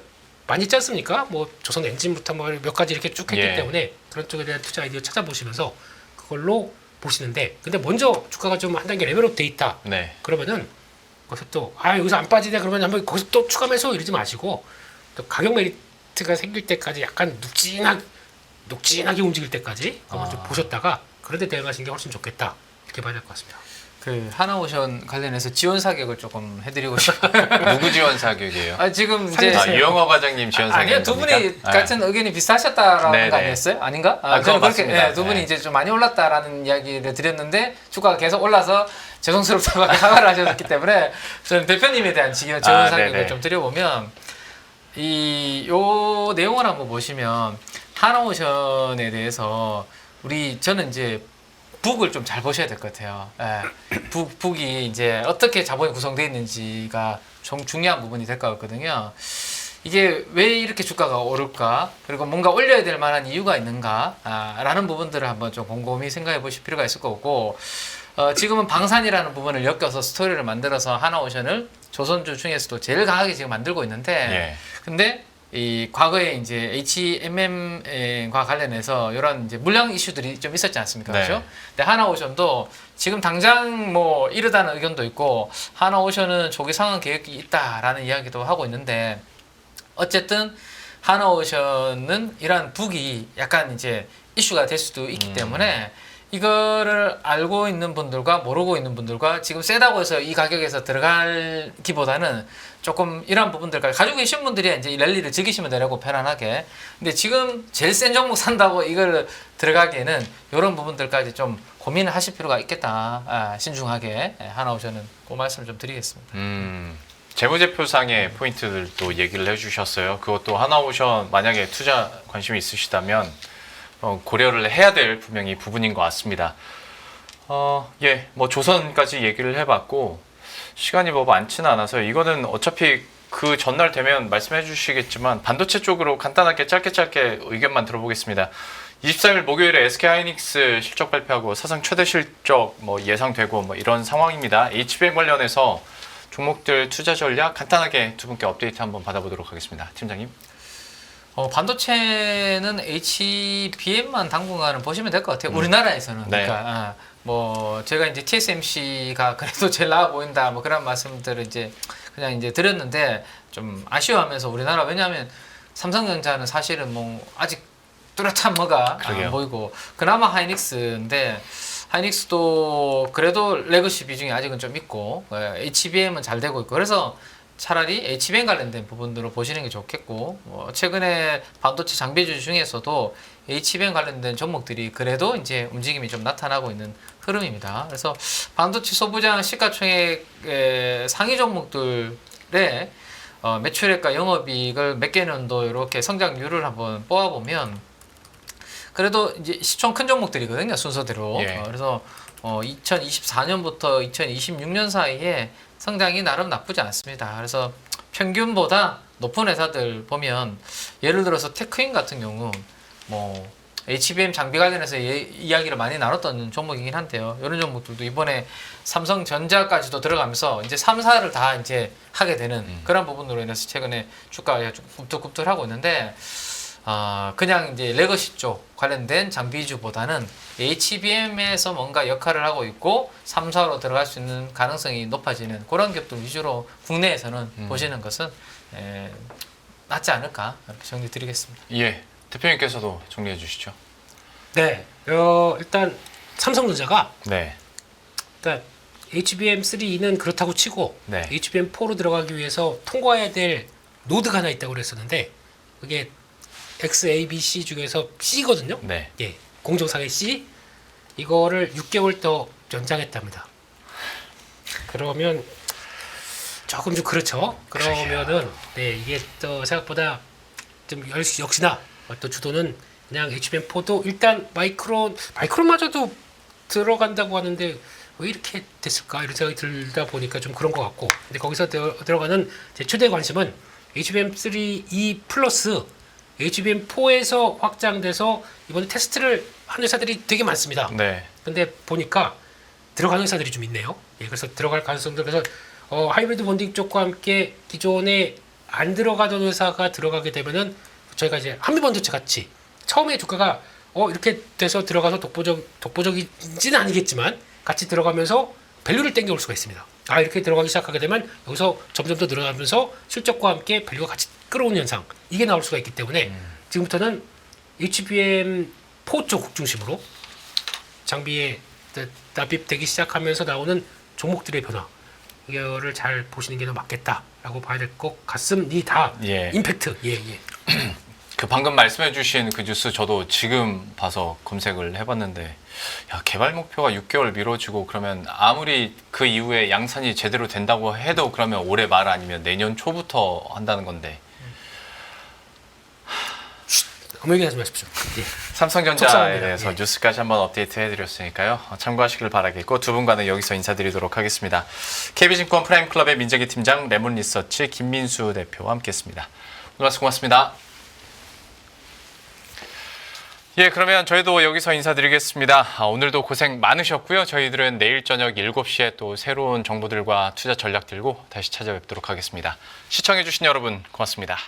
많이 있지 않습니까? 뭐 조선 엔진부터 뭐 몇 가지 이렇게 쭉 했기 때문에 그런 쪽에 대한 투자 아이디어 찾아보시면서 그걸로 보시는데 근데 먼저 주가가 좀 한 단계 레벨업 돼 있다. 네. 그러면은 거기서 또 여기서 안 빠지네 그러면 한번 거기서 또 추가 매수 이러지 마시고 또 가격 메리트가 생길 때까지 약간 눅진하게 움직일 때까지 한번 좀 보셨다가 그런데 대응하시는 게 훨씬 좋겠다 이렇게 봐야 될 것 같습니다. 그 하나오션 관련해서 지원 사격을 조금 해드리고 싶어요. 누구 지원 사격이에요? 지금 이제 유영호 과장님 지원 사격. 아니요, 두 분이 같은 의견이 비슷하셨다라는 네네. 거 아니었어요? 아닌가? 그건 저는 그렇게 맞습니다. 두 분이 네. 이제 좀 많이 올랐다라는 이야기를 드렸는데 주가가 계속 올라서 죄송스럽다고 사과를 하셨기 때문에 저는 대표님에 대한 지원 사격을 네네. 좀 드려보면 요 내용을 한번 보시면 하나오션에 대해서 저는 이제 북을 좀 잘 보셔야 될 것 같아요. 북이 이제 어떻게 자본이 구성되어 있는지가 좀 중요한 부분이 될 것 같거든요. 이게 왜 이렇게 주가가 오를까? 그리고 뭔가 올려야 될 만한 이유가 있는가? 라는 부분들을 한번 좀 곰곰이 생각해 보실 필요가 있을 거고, 지금은 방산이라는 부분을 엮여서 스토리를 만들어서 하나오션을 조선주 중에서도 제일 강하게 지금 만들고 있는데, 근데 이 과거에 이제 HMM과 관련해서 이런 이제 물량 이슈들이 좀 있었지 않습니까? 네. 그렇죠? 근데 하나오션도 지금 당장 뭐 이르다는 의견도 있고 하나오션은 조기 상환 계획이 있다라는 이야기도 하고 있는데 어쨌든 하나오션은 이러한 북이 약간 이제 이슈가 될 수도 있기 때문에 이거를 알고 있는 분들과 모르고 있는 분들과 지금 세다고 해서 이 가격에서 들어가기보다는 조금 이런 부분들까지 가지고 계신 분들이 이제 이 랠리를 즐기시면 되라고 편안하게. 근데 지금 제일 센 종목 산다고 이걸 들어가기에는 이런 부분들까지 좀 고민을 하실 필요가 있겠다. 신중하게 하나오션은 그 말씀을 좀 드리겠습니다. 재무제표상의 포인트들도 얘기를 해주셨어요. 그것도 하나오션 만약에 투자 관심이 있으시다면 고려를 해야 될 분명히 부분인 것 같습니다. 예, 뭐 조선까지 얘기를 해봤고 시간이 뭐 많지는 않아서 이거는 어차피 그 전날 되면 말씀해 주시겠지만 반도체 쪽으로 간단하게 짧게 의견만 들어보겠습니다. 23일 목요일에 SK하이닉스 실적 발표하고 사상 최대 실적 뭐 예상되고 뭐 이런 상황입니다. HBM 관련해서 종목들 투자 전략 간단하게 두 분께 업데이트 한번 받아보도록 하겠습니다. 팀장님. 반도체는 HBM만 당분간은 보시면 될 것 같아요. 우리나라에서는. 네. 그러니까 뭐 제가 이제 TSMC가 그래도 제일 나아 보인다 뭐 그런 말씀들을 이제 그냥 이제 드렸는데 좀 아쉬워하면서 우리나라 왜냐하면 삼성전자는 사실은 뭐 아직 뚜렷한 뭐가 그러게요. 안 보이고 그나마 하이닉스인데 하이닉스도 그래도 레거시 비중이 아직은 좀 있고 HBM은 잘 되고 있고 그래서 차라리 HBM 관련된 부분들을 보시는 게 좋겠고 최근에 반도체 장비주 중에서도 HBM 관련된 종목들이 그래도 이제 움직임이 좀 나타나고 있는 흐름입니다. 그래서 반도체 소부장 시가총액 상위 종목들의 매출액과 영업이익을 몇 개년도 이렇게 성장률을 한번 뽑아보면 그래도 이제 시총 큰 종목들이거든요, 순서대로. 예. 그래서 2024년부터 2026년 사이에 성장이 나름 나쁘지 않습니다. 그래서 평균보다 높은 회사들 보면 예를 들어서 테크인 같은 경우 뭐 HBM 장비 관련해서 이야기를 많이 나눴던 종목이긴 한데요. 이런 종목들도 이번에 삼성전자까지도 들어가면서 이제 3사를 다 이제 하게 되는 그런 부분으로 인해서 최근에 주가가 좀 굽틀굽틀하고 있는데 그냥 이제 레거시 쪽 관련된 장비주보다는 HBM에서 뭔가 역할을 하고 있고 3사로 들어갈 수 있는 가능성이 높아지는 그런 기업들 위주로 국내에서는 보시는 것은 낫지 않을까 이렇게 정리 드리겠습니다. 예, 대표님께서도 정리해 주시죠. 네, 일단 삼성전자가 네. 일단 HBM3는 그렇다고 치고 네. HBM4로 들어가기 위해서 통과해야 될 노드가 하나 있다고 그랬었는데 그게 XABC 중에서 C거든요. 네. 예, 공정상의 C 이거를 6개월 더 연장했답니다. 그러면 조금 좀 그렇죠. 그러면은 네 이게 또 생각보다 좀 역시나 또 주도는 그냥 HBM4도 일단 마이크론마저도 들어간다고 하는데 왜 이렇게 됐을까 이런 생각이 들다 보니까 좀 그런 것 같고 근데 거기서 들어가는 제 최대 관심은 HBM3E 플러스 HBM4에서 확장돼서 이번에 테스트를 한 회사들이 되게 많습니다. 네. 근데 보니까 들어가는 회사들이 좀 있네요. 예, 그래서 들어갈 가능성도 그래서 하이브리드 본딩 쪽과 함께 기존에 안 들어가던 회사가 들어가게 되면은 저희가 이제 한미반도체 같이 처음에 주가가 이렇게 돼서 들어가서 독보적인지는 아니겠지만 같이 들어가면서 밸류를 땡겨올 수가 있습니다. 이렇게 들어가기 시작하게 되면 여기서 점점 더 늘어나면서 실적과 함께 밸류가 같이 끌어오는 현상 이게 나올 수가 있기 때문에 지금부터는 HBM4 쪽 중심으로 장비에 납입되기 시작하면서 나오는 종목들의 변화 이거를 잘 보시는 게 더 맞겠다라고 봐야 될 것 같습니다. 예. 임팩트 예. 그 방금 말씀해주신 그 뉴스 저도 지금 봐서 검색을 해봤는데 야, 개발 목표가 6개월 미뤄지고 그러면 아무리 그 이후에 양산이 제대로 된다고 해도 그러면 올해 말 아니면 내년 초부터 한다는 건데 아무 얘기하지 마십시오. 예. 삼성전자에 속상합니다. 대해서 예. 뉴스까지 한번 업데이트 해드렸으니까요. 참고하시길 바라겠고 두 분과는 여기서 인사드리도록 하겠습니다. KB증권 프라임클럽의 민정기 팀장 레몬리서치 김민수 대표와 함께했습니다. 오늘 말씀 고맙습니다. 예, 그러면 저희도 여기서 인사드리겠습니다. 오늘도 고생 많으셨고요. 저희들은 내일 저녁 7시에 또 새로운 정보들과 투자 전략 들고 다시 찾아뵙도록 하겠습니다. 시청해주신 여러분 고맙습니다.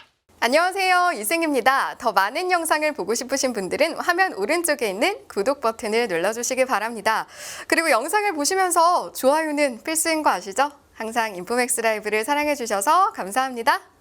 안녕하세요. 이승입니다. 더 많은 영상을 보고 싶으신 분들은 화면 오른쪽에 있는 구독 버튼을 눌러주시기 바랍니다. 그리고 영상을 보시면서 좋아요는 필수인 거 아시죠? 항상 인포맥스 라이브를 사랑해주셔서 감사합니다.